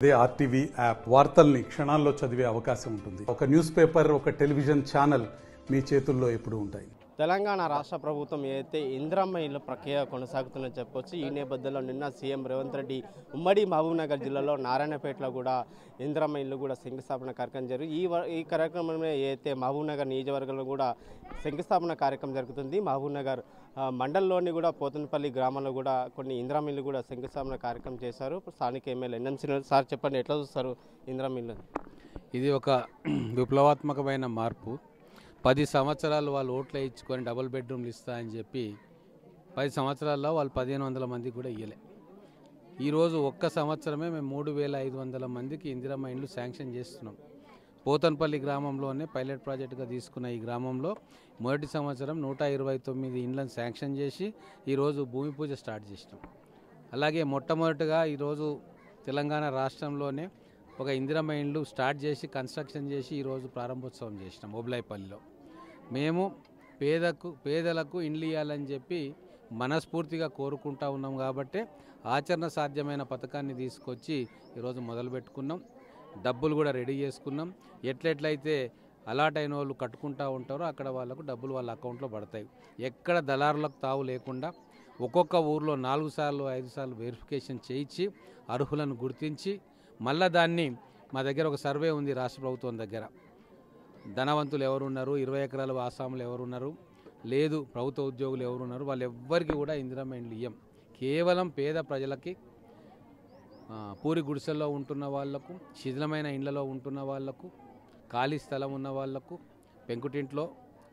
అదే RTV app వార్తల్ని క్షణాల్లో చదివే అవకాశం ఉంటుంది. ఒక న్యూస్ పేపర్, ఒక టెలివిజన్ ఛానల్ మీ చేతుల్లో ఎప్పుడూ ఉంటాయి. తెలంగాణ రాష్ట్ర ప్రభుత్వం ఏదైతే ఇందిరమ్మ ఇళ్ల ప్రక్రియ కొనసాగుతుందని చెప్పొచ్చు. ఈ నేపథ్యంలో నిన్న సీఎం రేవంత్ రెడ్డి ఉమ్మడి మహబూబ్నగర్ జిల్లాలో నారాయణపేటలో కూడా ఇందిరమ్మ ఇల్లు కూడా శంకుస్థాపన కార్యక్రమం జరిగింది. ఈ కార్యక్రమంలో ఏదైతే మహబూబ్నగర్ నియోజకవర్గంలో కూడా శంకుస్థాపన కార్యక్రమం జరుగుతుంది. మహబూబ్నగర్ మండలంలోని కూడా పోతనపల్లి గ్రామంలో కూడా కొన్ని ఇందిరమ్మ ఇల్లు కూడా శంకుస్థాపన కార్యక్రమం చేశారు. స్థానిక ఎమ్మెల్యే ఎన్ఎంసీ సార్ చెప్పండి, ఎట్లా చూస్తారు ఇందిరమ్మ ఇల్లు? ఇది ఒక విప్లవాత్మకమైన మార్పు. 10 సంవత్సరాలు వాళ్ళు ఓట్లు ఇచ్చుకొని డబుల్ బెడ్రూమ్లు ఇస్తా అని చెప్పి 10 సంవత్సరాల్లో వాళ్ళు 1500 మందికి కూడా ఇవ్వలే. ఈరోజు ఒక్క సంవత్సరమే మేము 3500 మందికి ఇందిరమ్మ ఇండ్లు శాంక్షన్ చేస్తున్నాం. పోతనపల్లి గ్రామంలోనే పైలట్ ప్రాజెక్టుగా తీసుకున్న ఈ గ్రామంలో మొదటి సంవత్సరం 129 ఇండ్లను శాంక్షన్ చేసి ఈరోజు భూమి పూజ స్టార్ట్ చేసినాం. అలాగే మొట్టమొదటిగా ఈరోజు తెలంగాణ రాష్ట్రంలోనే ఒక ఇందిరమ్మ ఇండ్లు స్టార్ట్ చేసి కన్స్ట్రక్షన్ చేసి ఈరోజు ప్రారంభోత్సవం చేసినాం ఓబ్లాయిపల్లిలో. మేము పేదలకు ఇండ్లు ఇవ్వాలని చెప్పి మనస్ఫూర్తిగా కోరుకుంటా ఉన్నాం కాబట్టి ఆచరణ సాధ్యమైన పథకాన్ని తీసుకొచ్చి ఈరోజు మొదలుపెట్టుకున్నాం. డబ్బులు కూడా రెడీ చేసుకున్నాం. ఎట్లయితే అలాట్ అయిన వాళ్ళు కట్టుకుంటూ ఉంటారో అక్కడ వాళ్ళకు డబ్బులు వాళ్ళ అకౌంట్లో పడతాయి. ఎక్కడ దళారులకు తావు లేకుండా ఒక్కొక్క ఊర్లో 4 సార్లు 5 సార్లు వెరిఫికేషన్ చేయించి అర్హులను గుర్తించి మళ్ళా దాన్ని మా దగ్గర ఒక సర్వే ఉంది రాష్ట్ర ప్రభుత్వం దగ్గర. ధనవంతులు ఎవరున్నారు, 20 ఎకరాల ఆసాములు ఎవరున్నారు, లేదు ప్రభుత్వ ఉద్యోగులు ఎవరున్నారు, వాళ్ళు ఎవ్వరికి కూడా ఇందిరమ్మ ఇండ్లు ఇయ్యం. కేవలం పేద ప్రజలకి, పూరి గుడిసెల్లో ఉంటున్న వాళ్లకు, శిథిలమైన ఇండ్లలో ఉంటున్న వాళ్లకు, ఖాళీ స్థలం ఉన్న వాళ్లకు, పెంకుటింట్లో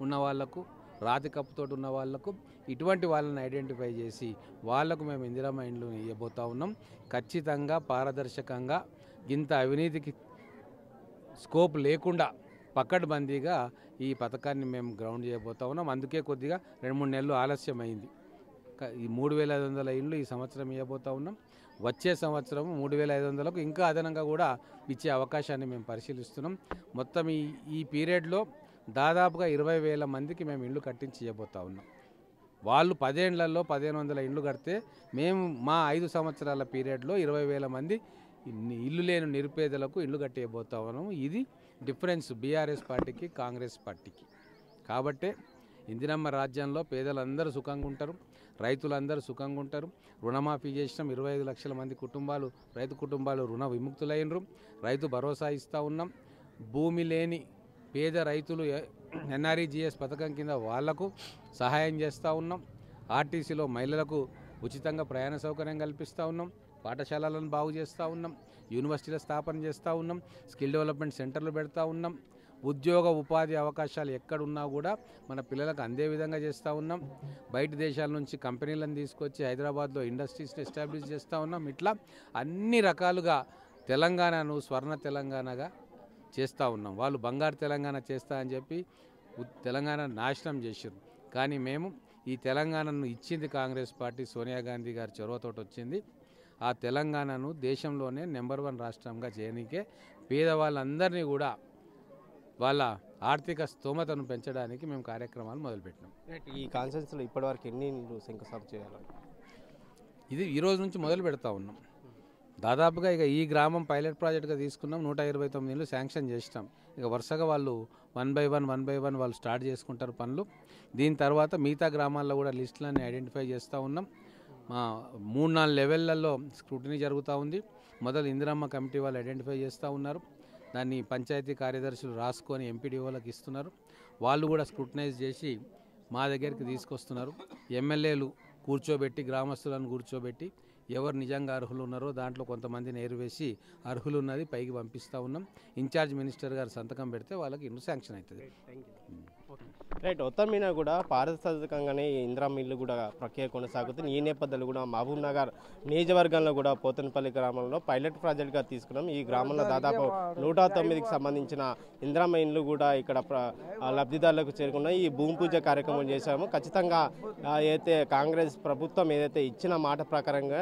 ఉన్న వాళ్లకు, రాతి కప్పుతోటి ఉన్న వాళ్లకు, ఇటువంటి వాళ్ళని ఐడెంటిఫై చేసి వాళ్లకు మేము ఇందిరమ్మ ఇండ్లు ఇవ్వబోతా ఉన్నాం. ఖచ్చితంగా పారదర్శకంగా ఇంత అవినీతికి స్కోప్ లేకుండా పకడ్బందీగా ఈ పథకాన్ని మేము గ్రౌండ్ చేయబోతా ఉన్నాం. అందుకే కొద్దిగా 2-3 నెలలు ఆలస్యమైంది. ఈ 3500 ఇండ్లు ఈ సంవత్సరం ఇవ్వబోతా ఉన్నాం. వచ్చే సంవత్సరం 3500కు ఇంకా అదనంగా కూడా ఇచ్చే అవకాశాన్ని మేము పరిశీలిస్తున్నాం. మొత్తం ఈ పీరియడ్లో దాదాపుగా 20,000 మందికి మేము ఇండ్లు కట్టించి ఇవ్వబోతా ఉన్నాం. వాళ్ళు 10 ఏళ్లలో 1500 ఇండ్లు కడితే మేము మా 5 సంవత్సరాల పీరియడ్లో 20,000 మంది ఇల్లు లేని నిరుపేదలకు ఇల్లు కట్టేయబోతా ఉన్నాము. ఇది డిఫరెన్స్ బీఆర్ఎస్ పార్టీకి, కాంగ్రెస్ పార్టీకి. కాబట్టే ఇందిరమ్మ రాజ్యంలో పేదలందరూ సుఖంగా ఉంటారు, రైతులందరూ సుఖంగా ఉంటారు. రుణమాఫీ చేసినాం. 25 లక్షల మంది కుటుంబాలు, రైతు కుటుంబాలు రుణ విముక్తులైనరు. రైతు భరోసా ఇస్తూ ఉన్నాం. భూమి లేని పేద రైతులు ఎన్ఆర్ఈజీఎస్ పథకం కింద వాళ్లకు సహాయం చేస్తూ ఉన్నాం. ఆర్టీసీలో మహిళలకు ఉచితంగా ప్రయాణ సౌకర్యం కల్పిస్తూ ఉన్నాం. పాఠశాలలను బాగు చేస్తూ ఉన్నాం. యూనివర్సిటీల స్థాపన చేస్తూ ఉన్నాం. స్కిల్ డెవలప్మెంట్ సెంటర్లు పెడతా ఉన్నాం. ఉద్యోగ ఉపాధి అవకాశాలు ఎక్కడున్నా కూడా మన పిల్లలకు అందే విధంగా చేస్తూ ఉన్నాం. బయట దేశాల నుంచి కంపెనీలను తీసుకొచ్చి హైదరాబాద్లో ఇండస్ట్రీస్ని ఎస్టాబ్లిష్ చేస్తూ ఉన్నాం. ఇట్లా అన్ని రకాలుగా తెలంగాణను స్వర్ణ తెలంగాణగా చేస్తూ ఉన్నాం. వాళ్ళు బంగారు తెలంగాణ చేస్తా అని చెప్పి తెలంగాణ నాశనం చేశారు. కానీ మేము ఈ తెలంగాణను ఇచ్చింది కాంగ్రెస్ పార్టీ, సోనియా గాంధీ గారి చొరవతో వచ్చింది. ఆ తెలంగాణను దేశంలోనే నెంబర్ 1 రాష్ట్రంగా చేయడానికే పేదవాళ్ళందరినీ కూడా వాళ్ళ ఆర్థిక స్తోమతను పెంచడానికి మేము కార్యక్రమాలు మొదలుపెట్టినాం. ఈ కాన్ఫరెన్స్లో ఇప్పటివరకు ఎన్ని ఇండ్లు శంకుస్థాపన చేయాలి? ఇది ఈరోజు నుంచి మొదలు పెడతా ఉన్నాం. దాదాపుగా ఇక ఈ గ్రామం పైలట్ ప్రాజెక్టుగా తీసుకున్నాం. 129 ఇండ్లు శాంక్షన్ చేసినాం. ఇక వరుసగా వాళ్ళు 1 by 1 వాళ్ళు స్టార్ట్ చేసుకుంటారు పనులు. దీని తర్వాత మిగతా గ్రామాల్లో కూడా లిస్టులన్నీ ఐడెంటిఫై చేస్తూ ఉన్నాం. 3-4 లెవెళ్లలో స్క్రూటినీ జరుగుతూ ఉంది. మొదలు ఇందిరమ్మ కమిటీ వాళ్ళు ఐడెంటిఫై చేస్తూ ఉన్నారు. దాన్ని పంచాయతీ కార్యదర్శులు రాసుకొని ఎంపీడీఓలకు ఇస్తున్నారు. వాళ్ళు కూడా స్క్రూటినైజ్ చేసి మా దగ్గరికి తీసుకొస్తున్నారు. ఎమ్మెల్యేలు కూర్చోబెట్టి, గ్రామస్తులను కూర్చోబెట్టి ఎవరు నిజంగా అర్హులు ఉన్నారో దాంట్లో కొంతమందిని ఏరువేసి అర్హులు ఉన్నది పైకి పంపిస్తూ ఉన్నాం. ఇన్ఛార్జ్ మినిస్టర్ గారు సంతకం పెడితే వాళ్ళకి ఇండ్లు శాంక్షన్ అవుతుంది. రైట్. మొత్తం మీద కూడా పారదర్శకంగానే ఇందిరమ్మ ఇల్లు కూడా ప్రక్రియ కొనసాగుతుంది. ఈ నేపథ్యంలో కూడా మహబూబ్నగర్ నియోజకవర్గంలో కూడా పోతనపల్లి గ్రామంలో పైలట్ ప్రాజెక్ట్గా తీసుకున్నాం. ఈ గ్రామంలో దాదాపు 109కి సంబంధించిన ఇందిరమ్మ ఇల్లు కూడా ఇక్కడ లబ్ధిదారులకు చేరుకున్నాయి. ఈ భూమి పూజ కార్యక్రమం చేశాము. ఖచ్చితంగా ఏదైతే కాంగ్రెస్ ప్రభుత్వం ఏదైతే ఇచ్చిన మాట ప్రకారంగా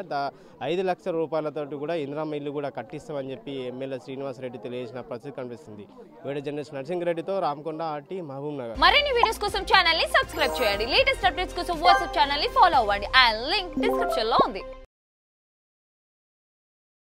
5 లక్షల రూపాయలతో కూడా ఇందిరమ్మ ఇల్లు కూడా కట్టిస్తామని చెప్పి ఎమ్మెల్యే శ్రీనివాస్ రెడ్డి తెలియజేసిన పరిస్థితి కనిపిస్తుంది. వీడియో జర్నలిస్ట్ నర్సింగ్ రెడ్డితో రామకొండ, ఆర్టీ, మహబూబ్నగర్. మరిన్ని వీడియోస్ కోసం ఛానల్ ని సబ్స్క్రైబ్ చేయండి. లేటెస్ట్ అప్డేట్స్ కోసం వాట్సాప్ ఛానల్ ని ఫాలో అవ్వండి. ఆ లింక్ డిస్క్రిప్షన్ లో ఉంది.